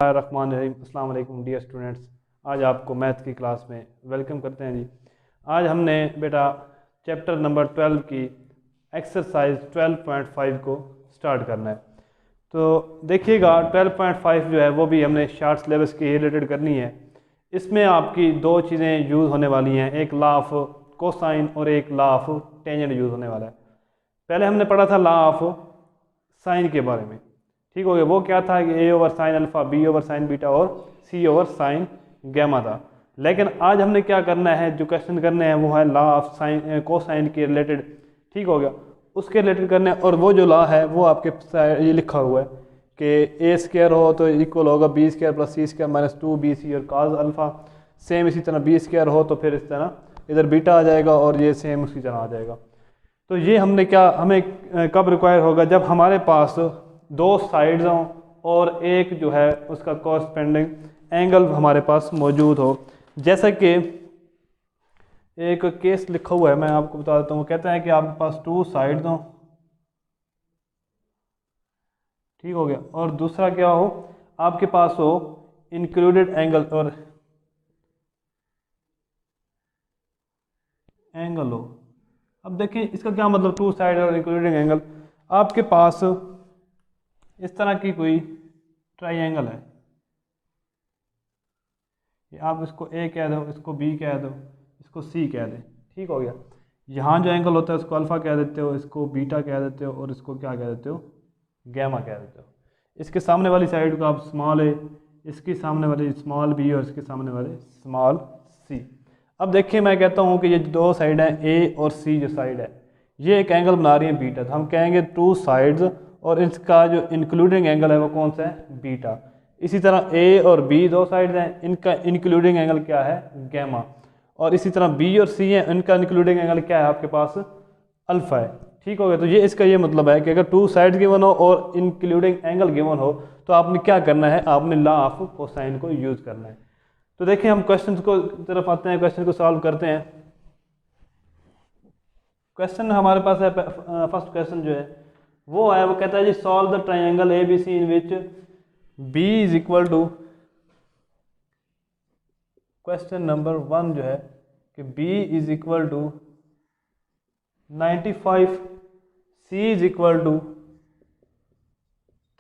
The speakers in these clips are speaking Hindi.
अस्सलाम वालेकुम डियर स्टूडेंट्स। आज आपको मैथ की क्लास में वेलकम करते हैं जी। आज हमने बेटा चैप्टर नंबर 12 की एक्सरसाइज 12.5 को स्टार्ट करना है। तो देखिएगा 12.5 जो है वो भी हमने शार्ट सिलेबस के रिलेटेड करनी है। इसमें आपकी दो चीज़ें यूज़ होने वाली हैं, एक लॉ ऑफ कोसाइन और एक लॉ ऑफ टेंजेंट यूज़ होने वाला है। पहले हमने पढ़ा था लॉ ऑफ साइन के बारे में, ठीक हो गया। वो क्या था कि a over sine alpha, b over sine beta और सी ओवर साइन गैमा था। लेकिन आज हमने क्या करना है, जो क्वेश्चन करने हैं वो है लॉ ऑफ साइन कोसाइन के रिलेटेड, ठीक हो गया, उसके रिलेटेड करने हैं। और वो जो लॉ है वो आपके ये लिखा हुआ है कि ए स्क्वायर हो तो इक्वल होगा बी स्क्वायर प्लस सी स्क्वायर माइनस 2bc और काज अल्फ़ा। सेम इसी तरह बी स्क्वायर हो तो फिर इस तरह इधर बीटा आ जाएगा और ये सेम उसी तरह आ जाएगा। तो ये हमने क्या, हमें कब रिक्वायर होगा, जब हमारे पास दो साइड्स हों और एक जो है उसका कॉरस्पेंडिंग एंगल हमारे पास मौजूद हो। जैसा कि एक केस लिखा हुआ है, मैं आपको बता देता हूँ। कहते हैं कि आपके पास टू साइड्स हों, ठीक हो गया, और दूसरा क्या हो, आपके पास हो इंक्लूडेड एंगल और एंगल हो। अब देखिए इसका क्या मतलब, टू साइड और इंक्लूडिंग एंगल। आपके पास इस तरह की कोई ट्राइंगल है, आप इसको ए कह दो, इसको बी कह दो, इसको सी कह दें, ठीक हो गया। यहाँ जो एंगल होता है उसको अल्फ़ा कह देते हो, इसको बीटा कह देते हो और इसको क्या कह देते हो, गैमा कह देते हो। इसके सामने वाली साइड को आप स्मॉल ए, इसके सामने वाली स्मॉल बी और इसके सामने वाले स्मॉल सी। अब देखिए मैं कहता हूँ कि ये दो साइड हैं, ए और सी जो साइड है ये एक एंगल बना रही है बीटा। तो हम कहेंगे टू साइड्स और इसका जो इंक्लूडिंग एंगल है वो कौन सा है, बीटा। इसी तरह ए और बी दो साइड्स हैं, इनका इंक्लूडिंग एंगल क्या है, गैमा। और इसी तरह बी और सी है, इनका इंक्लूडिंग एंगल क्या है आपके पास, अल्फा है, ठीक हो गया। तो ये इसका ये मतलब है कि अगर टू साइड्स गिवन हो और इंक्लूडिंग एंगल गिवन हो तो आपने क्या करना है, आपने लॉ ऑफ कोसाइन को यूज़ करना है। तो देखिए हम क्वेश्चन को तरफ आते हैं, क्वेश्चन को सॉल्व करते हैं। क्वेश्चन हमारे पास है, फर्स्ट क्वेश्चन जो है वो है, वो कहता है जी solve the triangle a b c in which b is equal to, question number 1 जो है कि b is equal to 95, c is equal to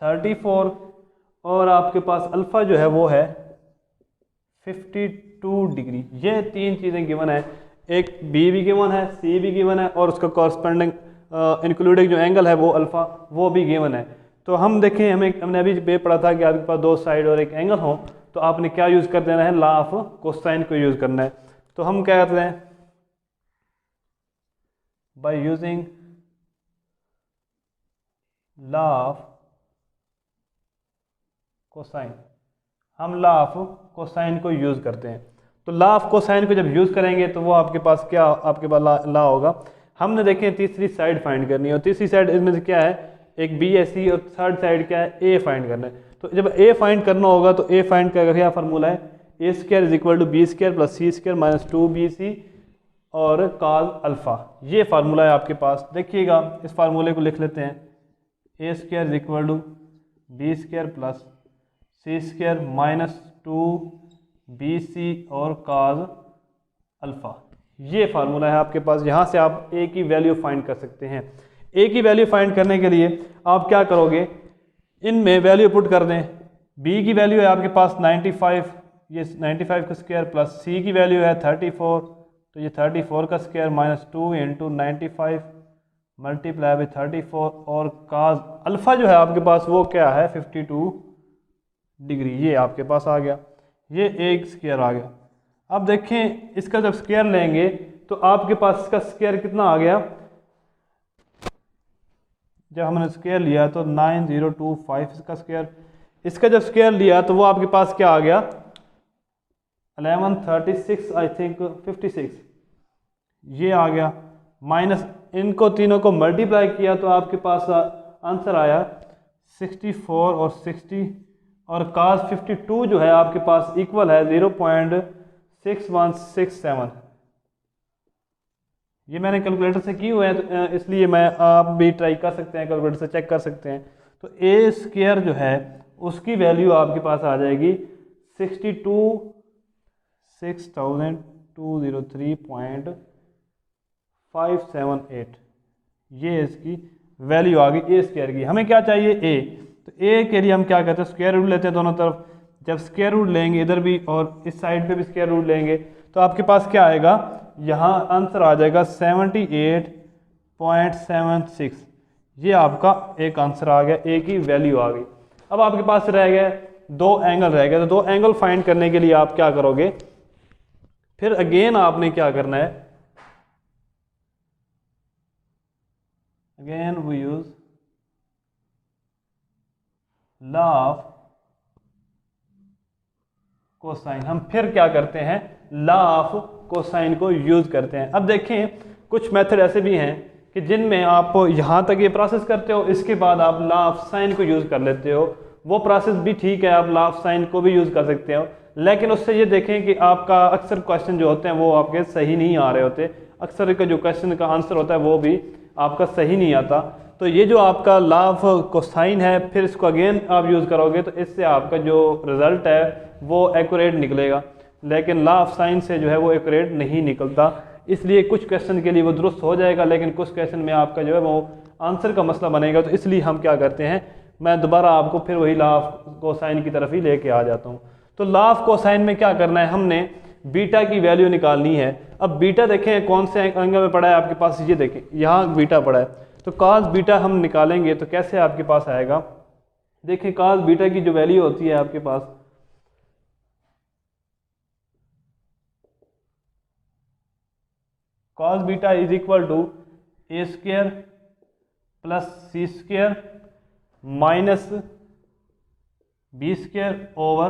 34 और आपके पास अल्फ़ा जो है वो है 52 डिग्री। ये तीन चीज़ें गिवन है, एक b भी गिवन है, c भी गिवन है और उसका कॉरस्पेंडिंग इंक्लूडिंग जो एंगल है वो अल्फ़ा वो भी गिवन है। तो हम देखें, हमने अभी बे पढ़ा था कि आपके पास दो साइड और एक एंगल हो तो आपने क्या यूज़ कर देना है, लॉ ऑफ कोसाइन को यूज़ करना है। तो हम क्या करते हैं, by using law of cosine, हम लॉ ऑफ कोसाइन को यूज़ करते हैं। तो लॉ ऑफ कोसाइन को जब यूज़ करेंगे तो वो आपके पास क्या, आपके पास लॉ होगा, हमने देखें तीसरी साइड फाइंड करनी है और तीसरी साइड इसमें से क्या है, एक बी है, सी और थर्ड साइड क्या है, ए फाइंड करना है। तो जब ए फाइंड करना होगा तो ए फाइंड का क्या फार्मूला है, a square is equal to B square plus C square minus 2bc और काज अल्फ़ा। ये फार्मूला है आपके पास। देखिएगा इस फार्मूले को लिख लेते हैं, a square is equal to B square plus C square minus 2bc और काज अल्फ़ा। ये फार्मूला है आपके पास। यहाँ से आप ए की वैल्यू फाइंड कर सकते हैं। ए की वैल्यू फाइंड करने के लिए आप क्या करोगे, इनमें वैल्यू पुट कर दें। बी की वैल्यू है आपके पास 95, ये 95 का स्क्वायर प्लस सी की वैल्यू है 34, तो ये 34 का square minus 2 into 95 multiply by 34 और काज अल्फ़ा जो है आपके पास वो क्या है 52 डिग्री। ये आपके पास आ गया, ये एक स्क्वायर आ गया। अब देखें इसका जब स्क्वायर लेंगे तो आपके पास इसका स्क्वायर कितना आ गया, जब हमने स्क्वायर लिया तो 9025 इसका स्क्वायर। इसका जब स्क्वायर लिया तो वो आपके पास क्या आ गया 1136 आई थिंक 56, ये आ गया। माइनस इनको तीनों को मल्टीप्लाई किया तो आपके पास आंसर आया 64 और 60 और काज 52 जो है आपके पास इक्वल है 0.6167। ये मैंने कैलकुलेटर से की हुए हैं तो इसलिए मैं, आप भी ट्राई कर सकते हैं, कैलकुलेटर से चेक कर सकते हैं। तो ए स्क्वायर जो है उसकी वैल्यू आपके पास आ जाएगी 62,203.578। ये इसकी वैल्यू आ गई ए स्क्वायर की। हमें क्या चाहिए ए, तो ए के लिए हम क्या करते हैं स्क्वायर रूट लेते हैं दोनों तरफ। जब स्क्वायर रूट लेंगे इधर भी और इस साइड पे भी स्क्वायर रूट लेंगे तो आपके पास क्या आएगा, यहाँ आंसर आ जाएगा 78.76। ये आपका एक आंसर आ गया, ए की वैल्यू आ गई। अब आपके पास रह गया दो एंगल रह गए, तो दो एंगल फाइंड करने के लिए आप क्या करोगे, फिर अगेन आपने क्या करना है, again we use law of cosine. हम फिर क्या करते हैं, लॉ ऑफ कोसाइन को यूज करते हैं। अब देखें कुछ मेथड ऐसे भी हैं कि जिनमें आप यहां तक ये प्रोसेस करते हो, इसके बाद आप लॉ ऑफ साइन को यूज कर लेते हो। वो प्रोसेस भी ठीक है, आप लॉ ऑफ साइन को भी यूज कर सकते हो, लेकिन उससे ये देखें कि आपका अक्सर क्वेश्चन जो होते हैं वो आपके सही नहीं आ रहे होते। अक्सर का जो क्वेश्चन का आंसर होता है वो भी आपका सही नहीं आता। तो ये जो आपका लॉ ऑफ कोसाइन है, फिर इसको अगेन आप यूज़ करोगे तो इससे आपका जो रिजल्ट है वो एक्यूरेट निकलेगा, लेकिन लॉ ऑफ साइन से जो है वो एक्यूरेट नहीं निकलता। इसलिए कुछ क्वेश्चन के लिए वो दुरुस्त हो जाएगा, लेकिन कुछ क्वेश्चन में आपका जो है वो आंसर का मसला बनेगा। तो इसलिए हम क्या करते हैं, मैं दोबारा आपको फिर वही लॉ ऑफ कोसाइन की तरफ ही लेके आ जाता हूँ। तो लॉ ऑफ कोसाइन में क्या करना है, हमने बीटा की वैल्यू निकालनी है। अब बीटा देखें कौन से एंगल में पड़ा है आपके पास, ये देखें यहाँ बीटा पड़ा है, तो कॉस बीटा हम निकालेंगे तो कैसे आपके पास आएगा। देखें कॉस बीटा की जो वैल्यू होती है आपके पास, cos beta is equal to a square plus C square minus b square over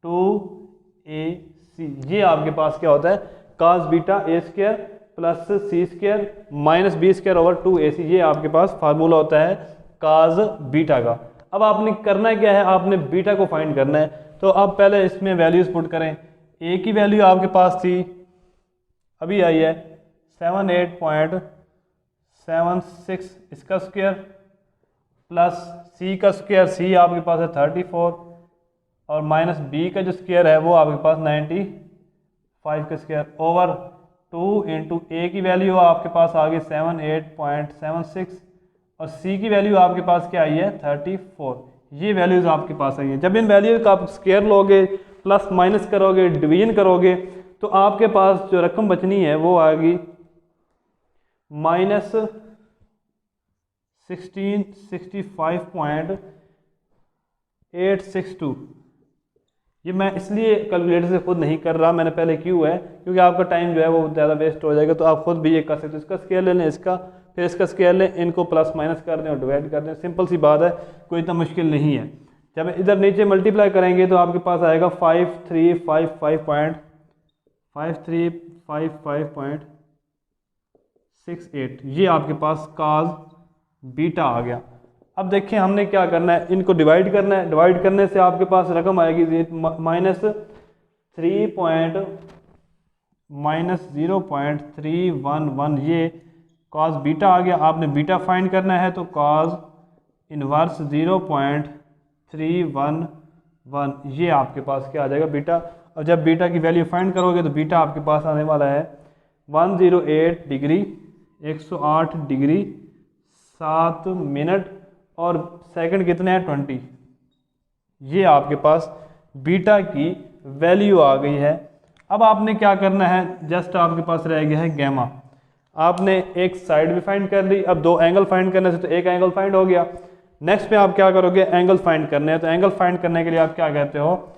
2ac। ये आपके पास क्या होता है, cos beta a square plus C square minus b square over 2ac। ये आपके पास फार्मूला होता है कॉस बीटा का। अब आपने करना क्या है, आपने बीटा को फाइंड करना है। तो आप पहले इसमें वैल्यूज पुट करें। ए की वैल्यू आपके पास थी, अभी आई है 78.76 इसका स्क्वायर प्लस सी का स्क्वायर, सी आपके पास है 34 और माइनस बी का जो स्क्वायर है वो आपके पास 95 का स्क्वायर ओवर 2 इंटू ए की वैल्यू आपके पास आ गई 78.76 और सी की वैल्यू आपके पास क्या आई है 34। ये वैल्यूज आपके पास आई है। जब इन वैल्यूज का आप स्क्वायर लोगे, प्लस माइनस करोगे, डिवीजन करोगे, तो आपके पास जो रकम बचनी है वो आएगी माइनस 1665.862। ये मैं इसलिए कैलकुलेटर से खुद नहीं कर रहा, मैंने पहले क्यों है, क्योंकि आपका टाइम जो है वो ज़्यादा वेस्ट हो जाएगा। तो आप खुद भी ये कर सकते हो, इसका स्केयर ले लें, इसका फिर इसका स्केयर लें, इनको प्लस माइनस कर दें और डिवाइड कर दें। सिंपल सी बात है, कोई इतना मुश्किल नहीं है। जब इधर नीचे मल्टीप्लाई करेंगे तो आपके पास आएगा 5355.68। ये आपके पास कॉस बीटा आ गया। अब देखिए हमने क्या करना है, इनको डिवाइड करना है। डिवाइड करने से आपके पास रकम आएगी -0.311। ये कॉस बीटा आ गया। आपने बीटा फाइंड करना है तो कॉस इनवर्स 0.311, ये आपके पास क्या आ जाएगा बीटा। और जब बीटा की वैल्यू फाइंड करोगे तो बीटा आपके पास आने वाला है 108 डिग्री 108 डिग्री 7 मिनट और सेकंड कितने हैं 20। ये आपके पास बीटा की वैल्यू आ गई है। अब आपने क्या करना है, जस्ट आपके पास रह गया है गैमा। आपने एक साइड भी फाइंड कर ली, अब दो एंगल फाइंड करने से तो एक एंगल फाइंड हो गया। नेक्स्ट में आप क्या करोगे, एंगल फाइंड करने हैं। तो एंगल फाइंड करने के लिए आप क्या कहते हो,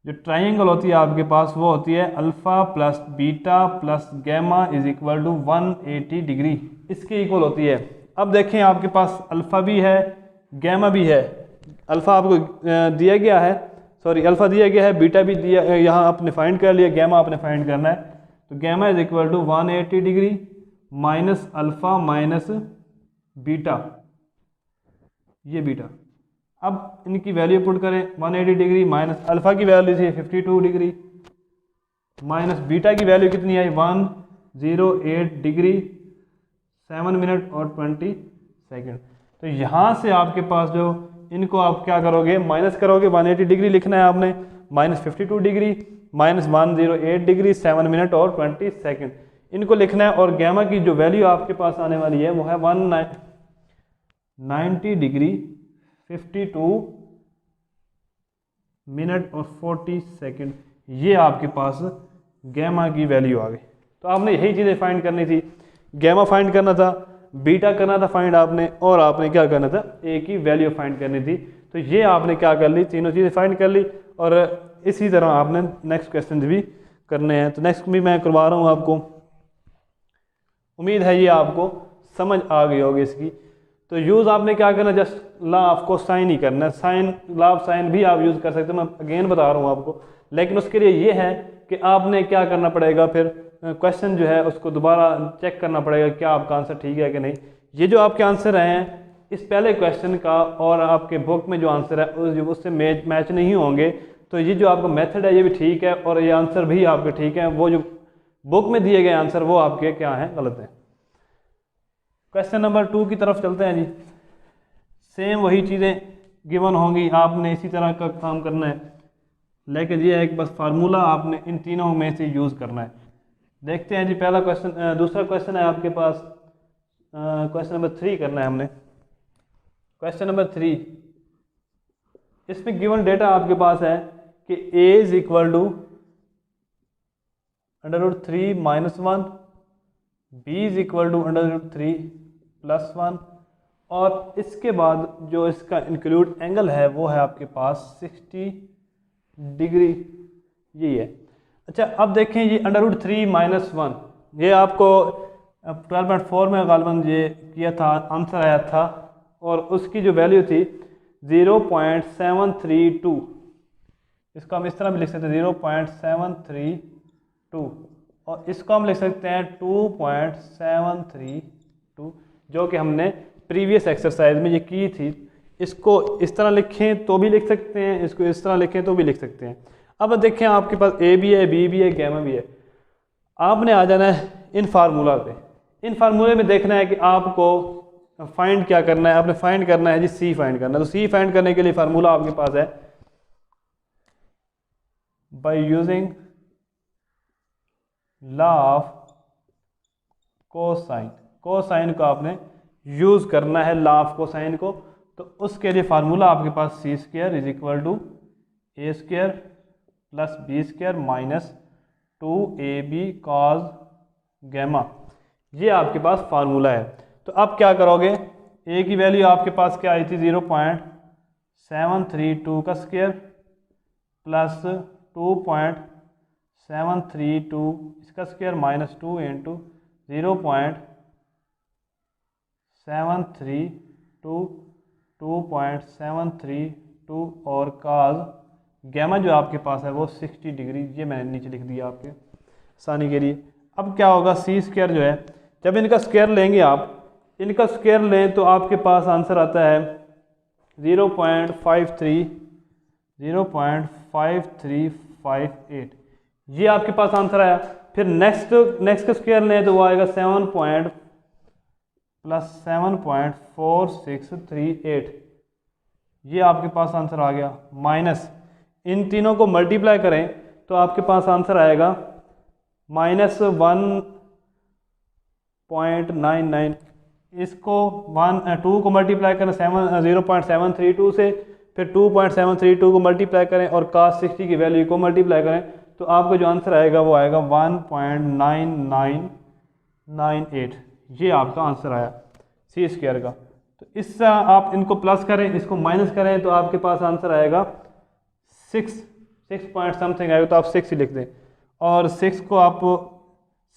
जो ट्राइंगल होती है आपके पास वो होती है alpha plus beta plus gamma is equal to 180 degree, इसके इक्वल होती है। अब देखें आपके पास अल्फा भी है गैमा भी है। अल्फा आपको दिया गया है, सॉरी अल्फा दिया गया है, बीटा भी दिया, यहाँ आपने फाइंड कर लिया, गैमा आपने फाइंड करना है। तो gamma is equal to 180 degree minus alpha minus beta, ये बीटा। अब इनकी वैल्यू पुट करें, 180 डिग्री माइनस अल्फा की वैल्यू थी 52 डिग्री माइनस बीटा की वैल्यू कितनी आई 108 डिग्री 7 मिनट और 20 सेकंड। तो यहाँ से आपके पास जो इनको आप क्या करोगे, माइनस करोगे। 180 डिग्री लिखना है आपने, -52 डिग्री, -108 डिग्री, 7 मिनट और 20 सेकेंड, इनको लिखना है। और गैमा की जो वैल्यू आपके पास आने वाली है वो है 190 डिग्री 52 मिनट और 40 सेकेंड। ये आपके पास गैमा की वैल्यू आ गई। तो आपने यही चीज़ें फाइंड करनी थी, गैमा फाइंड करना था, बीटा करना था फाइंड आपने, और आपने क्या करना था, ए की वैल्यू फाइंड करनी थी। तो ये आपने क्या कर ली, तीनों चीज़ें फाइंड कर ली। और इसी तरह आपने नेक्स्ट क्वेश्चन भी करने हैं। तो नेक्स्ट भी मैं करवा रहा हूँ आपको। उम्मीद है ये आपको समझ आ गई होगी इसकी। तो यूज़ आपने क्या करना, जस्ट लॉ ऑफ कोसाइन ही करना है। साइन, लॉ ऑफ साइन भी आप यूज़ कर सकते हो, मैं अगेन बता रहा हूँ आपको। लेकिन उसके लिए ये है कि आपने क्या करना पड़ेगा, फिर क्वेश्चन जो है उसको दोबारा चेक करना पड़ेगा क्या आपका आंसर ठीक है कि नहीं। ये जो आपके आंसर हैं इस पहले क्वेश्चन का और आपके बुक में जो आंसर है उससे मैच नहीं होंगे। तो ये जो आपका मेथड है ये भी ठीक है और ये आंसर भी आपके ठीक है। वो जो बुक में दिए गए आंसर वो आपके क्या हैं, गलत हैं। क्वेश्चन नंबर 2 की तरफ चलते हैं जी। सेम वही चीज़ें गिवन होंगी, आपने इसी तरह का काम करना है, लेकिन ये है कि बस फार्मूला आपने इन तीनों में से यूज़ करना है। देखते हैं जी पहला क्वेश्चन, दूसरा क्वेश्चन है आपके पास, क्वेश्चन नंबर 3 करना है हमने। क्वेश्चन नंबर 3, इसमें गिवन डेटा आपके पास है कि a is equal to √3 - 1, b is equal to √3 + 1, और इसके बाद जो इसका इंक्लूड एंगल है वो है आपके पास 60 डिग्री, यही है। अच्छा अब देखें ये √3 - 1, ये आपको 12.4 में गालिबन ये किया था, आंसर आया था, और उसकी जो वैल्यू थी 0.732। इसको हम इस तरह भी लिख सकते हैं 0.732, और इसको हम लिख सकते हैं 2.732, जो कि हमने प्रीवियस एक्सरसाइज में ये की थी। इसको इस तरह लिखें तो भी लिख सकते हैं, इसको इस तरह लिखें तो भी लिख सकते हैं। अब देखें आपके पास ए भी है, बी भी है, गैमा भी है। आपने आ जाना है इन फार्मूला पे। इन फार्मूले में देखना है कि आपको फाइंड क्या करना है, आपने फाइंड करना है जी सी फाइंड करना है। तो सी फाइंड करने के लिए फार्मूला आपके पास है by using law of cosine. Cosine को आपने यूज करना है, लॉ ऑफ कोसाइन को। तो उसके लिए फार्मूला आपके पास c square is equal to a square plus b square minus 2ab cos gamma, ये आपके पास फार्मूला है। तो अब क्या करोगे, ए की वैल्यू आपके पास क्या आई थी 0.732 का स्क्वायर प्लस 2.732 इसका स्क्वायर माइनस 2 इंटू 0.732 2.732 और काज गैमा जो आपके पास है वो 60 डिग्री, ये मैंने नीचे लिख दिया आपके आसानी के लिए। अब क्या होगा, सी स्क्वायर जो है, जब इनका स्क्वायर लेंगे आप, इनका स्क्वायर लें तो आपके पास आंसर आता है 0.5358, ये आपके पास आंसर आया। फिर नेक्स्ट का स्क्वायर लें तो वो आएगा 7.4638, ये आपके पास आंसर आ गया। माइनस इन तीनों को मल्टीप्लाई करें तो आपके पास आंसर आएगा -1.99। इसको 2 को मल्टीप्लाई करें 0.732 से, फिर 2.732 को मल्टीप्लाई करें और cos 60 की वैल्यू को मल्टीप्लाई करें तो आपको जो आंसर आएगा वो आएगा 1.9998, ये आपका आंसर आया सी स्क्वायर का। तो इससे आप इनको प्लस करें, इसको माइनस करें तो आपके पास आंसर आएगा 6 पॉइंट समथिंग आएगा, तो आप 6 ही लिख दें। और 6 को आप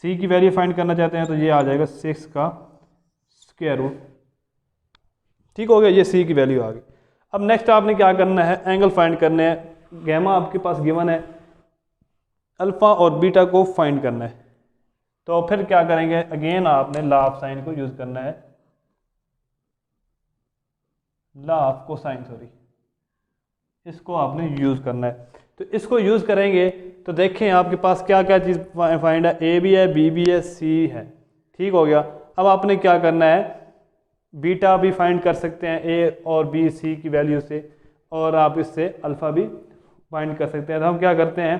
सी की वैल्यू फाइंड करना चाहते हैं तो ये आ जाएगा 6 का स्क्वायर रूट। ठीक हो गया, ये सी की वैल्यू आ गई। अब नेक्स्ट आपने क्या करना है, एंगल फाइंड करने हैं। गैमा आपके पास गिवन है, अल्फ़ा और बीटा को फाइंड करना है। तो फिर क्या करेंगे, अगेन आपने लॉ ऑफ साइन को यूज़ करना है, लॉ ऑफ कोसाइन, सॉरी, इसको आपने यूज़ करना है। तो इसको यूज़ करेंगे तो देखें आपके पास क्या क्या चीज़ फाइंड है, ए भी है, बी भी है, सी है। ठीक हो गया। अब आपने क्या करना है, बीटा भी फाइंड कर सकते हैं ए और बी सी की वैल्यू से, और आप इससे अल्फ़ा भी फाइंड कर सकते हैं। तो हम क्या करते हैं,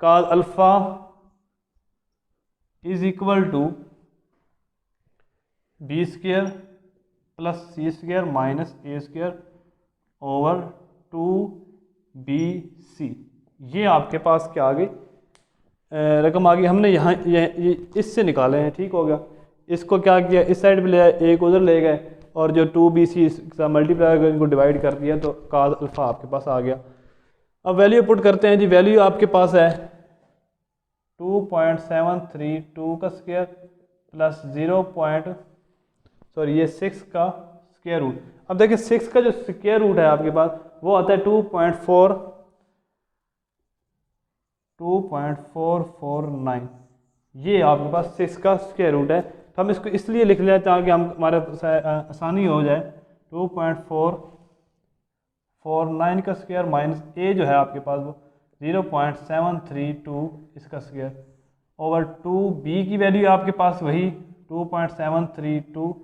cos alpha is equal to B square plus C square minus A square over 2bc। ये आपके पास क्या आ गई रकम आ गई। हमने यहाँ ये इससे निकाले हैं, ठीक हो गया। इसको क्या किया, इस साइड पे ले आए, एक उधर ले गए, और जो 2bc इसका मल्टीप्लाई कर इनको डिवाइड कर दिया, तो कॉस अल्फ़ा आपके पास आ गया। अब वैल्यू पुट करते हैं जी। वैल्यू आपके पास है 2.732 का स्क्वायर प्लस 6 का स्क्वायर रूट। अब देखिए 6 का जो स्क्वायर रूट है आपके पास वो आता है 2.449। ये आपके पास 6 का स्क्वायर रूट है। तो हम इसको इसलिए लिख लेते हैं ताकि हम हमारे आसानी हो जाए। 2.449 का स्क्वायर माइनस ए जो है आपके पास वो 0.732 इसका स्क्वायर ओवर 2b की वैल्यू आपके पास वही 2.732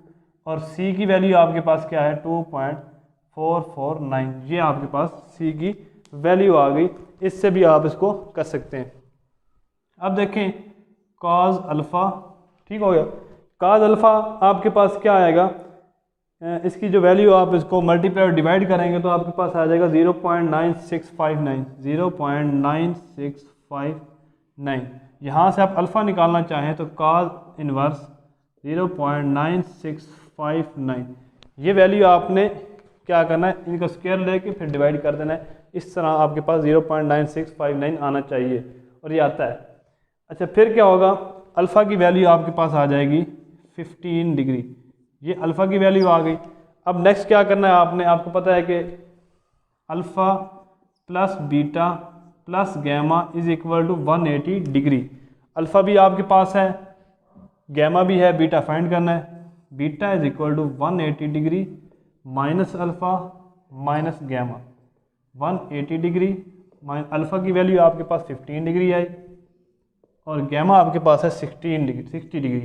और c की वैल्यू आपके पास क्या है 2.449। ये आपके पास c की वैल्यू आ गई। इससे भी आप इसको कर सकते हैं। अब देखें कॉस अल्फ़ा, ठीक हो गया। कॉस अल्फ़ा आपके पास क्या आएगा, इसकी जो वैल्यू आप इसको मल्टीप्लाई और डिवाइड करेंगे तो आपके पास आ जाएगा 0.9659। यहाँ से आप अल्फ़ा निकालना चाहें तो कॉस इनवर्स 0.9659। ये वैल्यू आपने क्या करना है, इनका स्क्वायर लेके फिर डिवाइड कर देना है। इस तरह आपके पास 0.9659 आना चाहिए, और ये आता है। अच्छा, फिर क्या होगा, अल्फ़ा की वैल्यू आपके पास आ जाएगी 15 डिग्री। ये अल्फ़ा की वैल्यू आ गई। अब नेक्स्ट क्या करना है आपने, आपको पता है कि alpha plus beta plus gamma is equal to 180 degree. Alpha भी आपके पास है, गैमा भी है, बीटा फाइंड करना है। Beta is equal to 180 degree minus alpha minus gamma. 180 degree minus alpha की वैल्यू आपके पास 15 डिग्री आई और गैमा आपके पास है 60 डिग्री।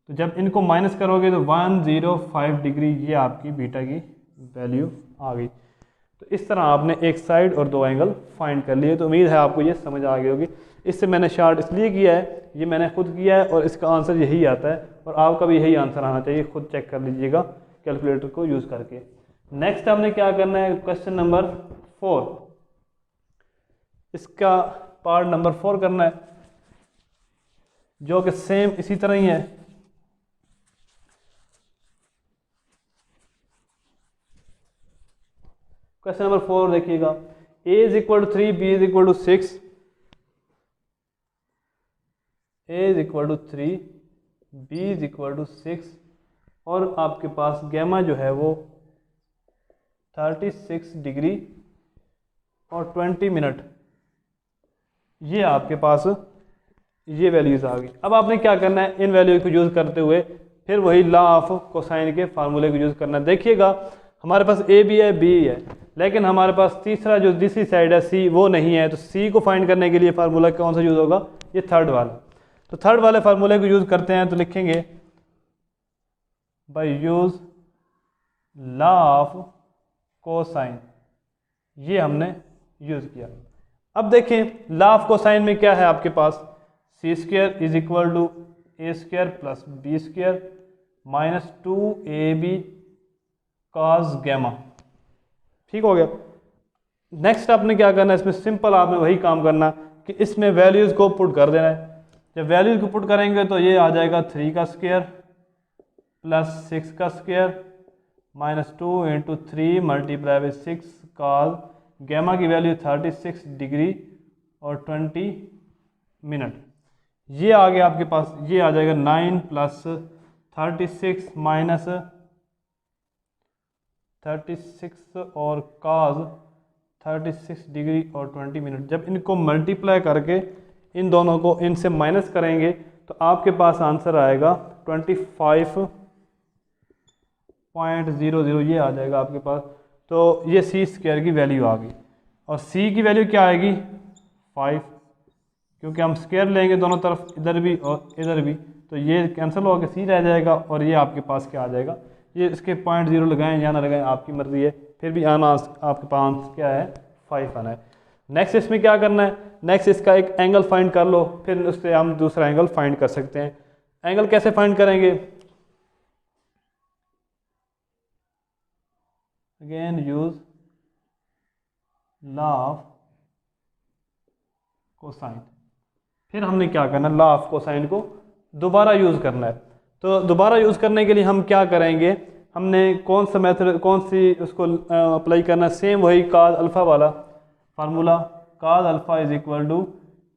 तो जब इनको माइनस करोगे तो 105 डिग्री ये आपकी बीटा की वैल्यू आ गई। तो इस तरह आपने एक साइड और दो एंगल फाइंड कर लिए। तो उम्मीद है आपको ये समझ आ गई होगी। इससे मैंने शार्ट इसलिए किया है, ये मैंने खुद किया है और इसका आंसर यही आता है, और आपका भी यही आंसर आना चाहिए। खुद चेक कर लीजिएगा कैलकुलेटर को यूज़ करके। नेक्स्ट हमने क्या करना है, क्वेश्चन नंबर 4, इसका पार्ट नंबर 4 करना है, जो कि सेम इसी तरह ही है। क्वेश्चन नंबर 4 देखिएगा, a is equal to 3, b is equal to 6, a is equal to 3, b is equal to 6, और आपके पास गैमा जो है वो 36 डिग्री और 20 मिनट, ये आपके पास ये वैल्यूज आ गई। अब आपने क्या करना है, इन वैल्यू को यूज़ करते हुए फिर वही लॉ ऑफ कोसाइन के फार्मूले को यूज़ करना है। देखिएगा हमारे पास ए भी है, बी है, लेकिन हमारे पास तीसरा जो दूसरी साइड है सी वो नहीं है। तो सी को फाइंड करने के लिए फार्मूला कौन सा यूज़ होगा, ये थर्ड वाला। तो थर्ड वाले फार्मूले को यूज़ करते हैं। तो लिखेंगे by use law of cosine, ये हमने यूज़ किया। अब देखें लॉ ऑफ कोसाइन में क्या है आपके पास, c square is equal to a square plus b square minus 2ab cos gamma. ठीक हो गया। नेक्स्ट आपने क्या करना है, इसमें सिंपल आपने वही काम करना कि इसमें वैल्यूज़ को पुट कर देना है। जब वैल्यूज़ को पुट करेंगे तो ये आ जाएगा 3 का स्क्वायर प्लस 6 का square minus 2 into 3 multiply by 6 cos gamma की वैल्यू 36 डिग्री और 20 मिनट। ये आ गया आपके पास, ये आ जाएगा 9 प्लस 36 माइनस 36 और कॉस 36 डिग्री और 20 मिनट। जब इनको मल्टीप्लाई करके इन दोनों को इनसे माइनस करेंगे तो आपके पास आंसर आएगा 25.00, ये आ जाएगा आपके पास। तो ये सी स्क्वायर की वैल्यू आ गई, और सी की वैल्यू क्या आएगी 5, क्योंकि हम स्क्वायर लेंगे दोनों तरफ, इधर भी और इधर भी, तो ये कैंसिल होकर सी रह जाएगा और ये आपके पास क्या आ जाएगा ये इसके 0.0 लगाएं या ना लगाएं आपकी मर्ज़ी है, फिर भी आना आपके पास क्या है 5 आना है। नेक्स्ट इसमें क्या करना है, नेक्स्ट इसका एक एंगल फाइंड कर लो, फिर उससे हम दूसरा एंगल फाइंड कर सकते हैं। एंगल कैसे फाइंड करेंगे, again use law of cosine. फिर हमने क्या करना है, लॉ ऑफ कोसाइन को दोबारा यूज़ करना है। तो दोबारा यूज़ करने के लिए हम क्या करेंगे, हमने कौन सा मेथड कौन सी उसको अप्लाई करना है, सेम वही काज अल्फ़ा वाला formula, cos alpha is equal to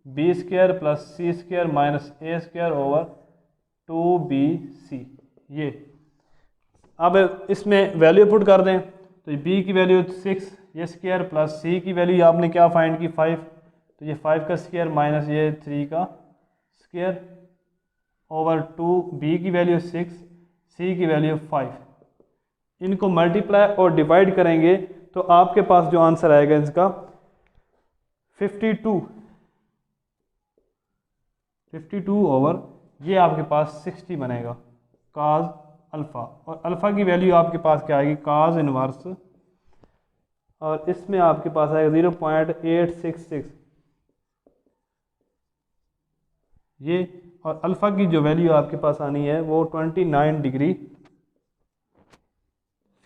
B square plus C square minus A square over 2bc। ये अब इसमें वैल्यू पुट कर दें, तो बी की वैल्यू 6 ये स्क्वायर प्लस सी की वैल्यू आपने क्या फाइंड की 5, तो ये 5 का स्क्वायर माइनस ये 3 का स्क्वायर ओवर 2, बी की वैल्यू 6 सी की वैल्यू 5। इनको मल्टीप्लाई और डिवाइड करेंगे तो आपके पास जो आंसर आएगा इसका 52 ओवर ये आपके पास 60 बनेगा काज अल्फ़ा, और अल्फ़ा की वैल्यू आपके पास क्या आएगी काज इनवर्स, और इसमें आपके पास आएगा 0.866 ये, और अल्फ़ा की जो वैल्यू आपके पास आनी है वो 29 डिग्री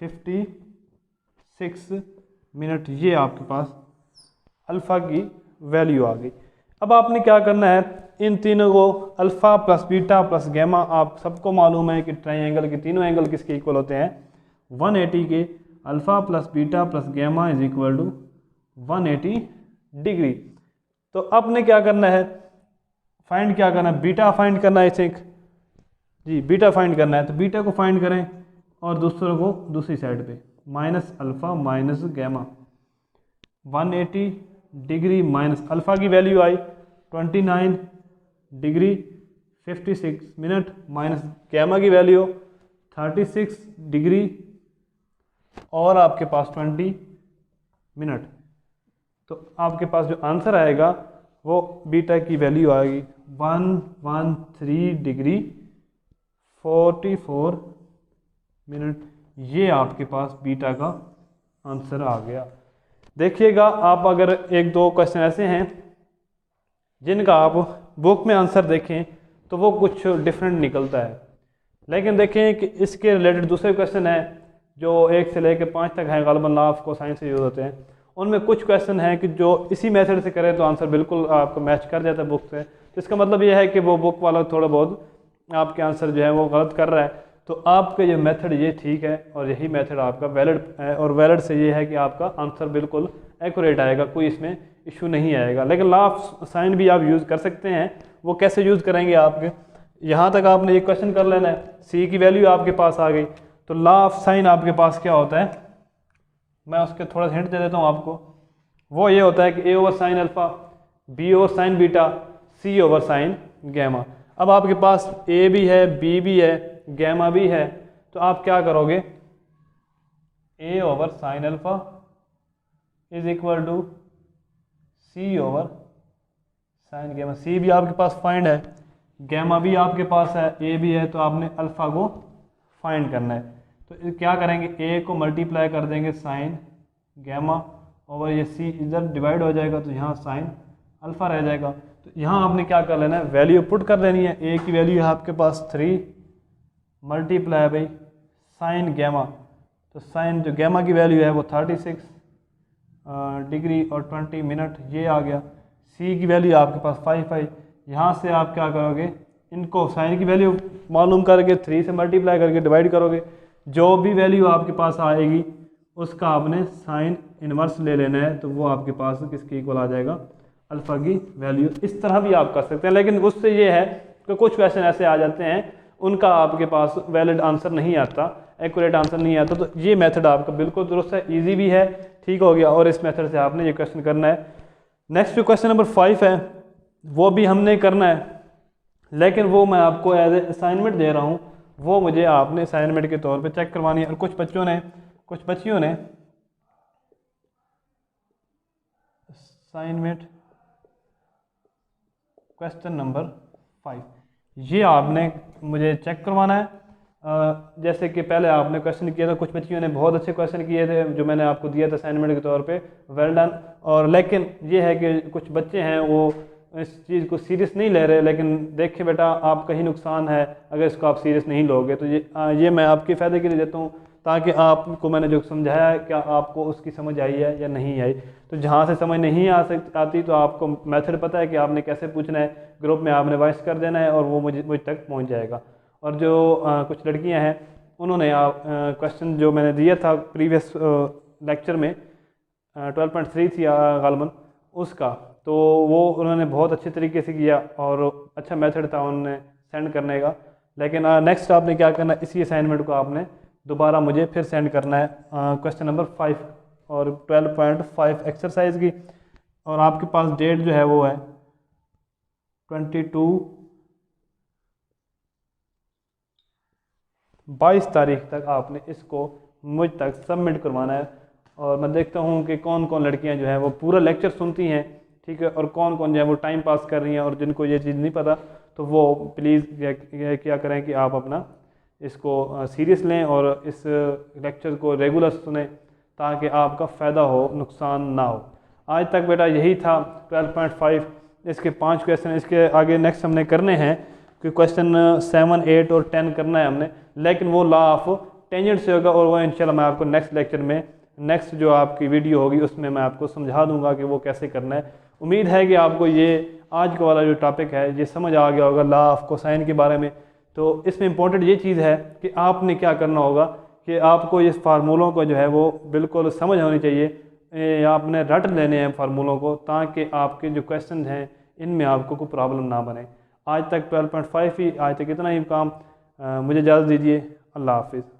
56 मिनट, ये आपके पास अल्फ़ा की वैल्यू आ गई। अब आपने क्या करना है, इन तीनों को alpha plus beta plus gamma, आप सबको मालूम है कि ट्राइंगल के तीनों एंगल किसके इक्वल होते हैं 180 के, alpha plus beta plus gamma is equal to 180 degree. तो आपने क्या करना है, फाइंड क्या करना है, बीटा फाइंड करना है इसे जी, बीटा फाइंड करना है, तो बीटा को फाइंड करें और दूसरों को दूसरी साइड पे minus alpha minus gamma 180 degree minus alpha की वैल्यू आई 29 डिग्री 56 मिनट माइनस गैमा की वैल्यू 36 डिग्री और आपके पास 20 मिनट। तो आपके पास जो आंसर आएगा वो बीटा की वैल्यू आएगी 113 डिग्री 44 मिनट। ये आपके पास बीटा का आंसर आ गया। देखिएगा आप अगर एक दो क्वेश्चन ऐसे हैं जिनका आप बुक में आंसर देखें तो वो कुछ डिफरेंट निकलता है, लेकिन देखें कि इसके रिलेटेड दूसरे क्वेश्चन हैं जो 1 से लेकर 5 तक हैं, गालिबन लॉ ऑफ कोसाइन से यूज़ होते हैं। उनमें कुछ क्वेश्चन हैं कि जो इसी मेथड से करें तो आंसर बिल्कुल आपको मैच कर जाता है बुक से। तो इसका मतलब ये है कि वो बुक वाला थोड़ा बहुत आपके आंसर जो है वो गलत कर रहा है। तो आपका ये मेथड ये ठीक है और यही मेथड आपका वैलिड है, और वैलिड से ये है कि आपका आंसर बिल्कुल एक्यूरेट आएगा, कोई इसमें इशू नहीं आएगा। लेकिन लॉ ऑफ साइन भी आप यूज़ कर सकते हैं। वो कैसे यूज़ करेंगे, आपके यहाँ तक आपने एक क्वेश्चन कर लेना है, सी की वैल्यू आपके पास आ गई, तो लॉ ऑफ साइन आपके पास क्या होता है, मैं उसके थोड़ा सा हिंट दे देता हूँ आपको। वो ये होता है कि a over sine alpha, b over sine beta, c over sine gamma. अब आपके पास ए भी है, बी भी है, गैमा भी है, तो आप क्या करोगे, a over sine alpha is equal to c over sine gamma. C भी आपके पास फाइंड है, गैमा भी आपके पास है, ए भी है, तो आपने अल्फ़ा को फाइंड करना है। तो क्या करेंगे, ए को मल्टीप्लाई कर देंगे साइन गैमा ओवर ये सी इधर डिवाइड हो जाएगा, तो यहाँ साइन अल्फ़ा रह जाएगा। तो यहाँ आपने क्या कर लेना है, वैल्यू पुट कर लेनी है। ए की वैल्यू है आपके पास 3 मल्टीप्लाई बाई साइन गैमा, तो साइन जो गैमा की वैल्यू है वो 36 डिग्री और 20 मिनट, ये आ गया। सी की वैल्यू आपके पास 5 आई। यहाँ से आप क्या करोगे, इनको साइन की वैल्यू मालूम करके 3 से मल्टीप्लाई करके डिवाइड करोगे, जो भी वैल्यू आपके पास आएगी उसका आपने साइन इनवर्स ले लेना है, तो वो आपके पास किसके इक्वल आ जाएगा, अल्फ़ा की वैल्यू। इस तरह भी आप कर सकते हैं, लेकिन उससे ये है कि कुछ क्वेश्चन ऐसे आ जाते हैं उनका आपके पास वैलिड आंसर नहीं आता, एक्यूरेट आंसर नहीं आता। तो ये मेथड आपका बिल्कुल दुरुस्त है, इजी भी है, ठीक हो गया, और इस मेथड से आपने ये क्वेश्चन करना है। नेक्स्ट जो क्वेश्चन नंबर 5 है वो भी हमने करना है, लेकिन वो मैं आपको एज ए असाइनमेंट दे रहा हूँ, वो मुझे आपने असाइनमेंट के तौर पे चेक करवानी है। और कुछ बच्चियों ने असाइनमेंट क्वेश्चन नंबर 5 ये आपने मुझे चेक करवाना है, जैसे कि पहले आपने क्वेश्चन किया था, कुछ बच्चियों ने बहुत अच्छे क्वेश्चन किए थे जो मैंने आपको दिया था असाइनमेंट के तौर पे, वेल डन। और लेकिन ये है कि कुछ बच्चे हैं वो इस चीज़ को सीरियस नहीं ले रहे, लेकिन देखिए बेटा आपका ही नुकसान है अगर इसको आप सीरियस नहीं लोगे। तो ये मैं आपके फ़ायदे के लिए देता हूँ, ताकि आपको मैंने जो समझाया है क्या आपको उसकी समझ आई है या नहीं आई। तो जहाँ से समझ नहीं आती तो आपको मेथड पता है कि आपने कैसे पूछना है, ग्रुप में आपने वॉइस कर देना है और वो मुझ तक पहुँच जाएगा। और जो कुछ लड़कियां हैं उन्होंने क्वेश्चन जो मैंने दिया था प्रीवियस लेक्चर में 12.3 थी गालबन उसका, तो वो उन्होंने बहुत अच्छे तरीके से किया और अच्छा मेथड था उन्होंने सेंड करने का। लेकिन नेक्स्ट आपने क्या करना है, इसी असाइनमेंट को आपने दोबारा मुझे फिर सेंड करना है क्वेश्चन नंबर 5 और 12.5 एक्सरसाइज की। और आपके पास डेट जो है वो है 22 तारीख तक आपने इसको मुझ तक सबमिट करवाना है। और मैं देखता हूँ कि कौन कौन लड़कियाँ जो हैं वो पूरा लेक्चर सुनती हैं, ठीक है, और कौन कौन जो है वो टाइम पास कर रही हैं, और जिनको ये चीज़ नहीं पता तो वो प्लीज़ क्या करें कि आप अपना इसको सीरियस लें और इस लेक्चर को रेगुलर सुने ताकि आपका फ़ायदा हो, नुकसान ना हो। आज तक बेटा यही था 12.5, इसके 5 क्वेश्चन, इसके आगे नेक्स्ट हमने करने हैं कि क्वेश्चन 7, 8 और 10 करना है हमने, लेकिन वो लॉ ऑफ टेंजेंट से होगा और वो इंशाल्लाह मैं आपको नेक्स्ट लेक्चर में, नेक्स्ट जो आपकी वीडियो होगी उसमें मैं आपको समझा दूंगा कि वो कैसे करना है। उम्मीद है कि आपको ये आज का वाला जो टॉपिक है ये समझ आ गया होगा लॉ ऑफ कोसाइन के बारे में। तो इसमें इंपॉर्टेंट ये चीज़ है कि आपने क्या करना होगा कि आपको इस फार्मूलों को जो है वो बिल्कुल समझ होनी चाहिए, आपने रट लेने हैं फार्मूलों को, ताकि आपके जो क्वेश्चन हैं इनमें आपको कोई प्रॉब्लम ना बने। आज तक 12.5 ही, आज तक इतना ही काम। मुझे इजाज़त दीजिए। अल्लाह हाफिज़।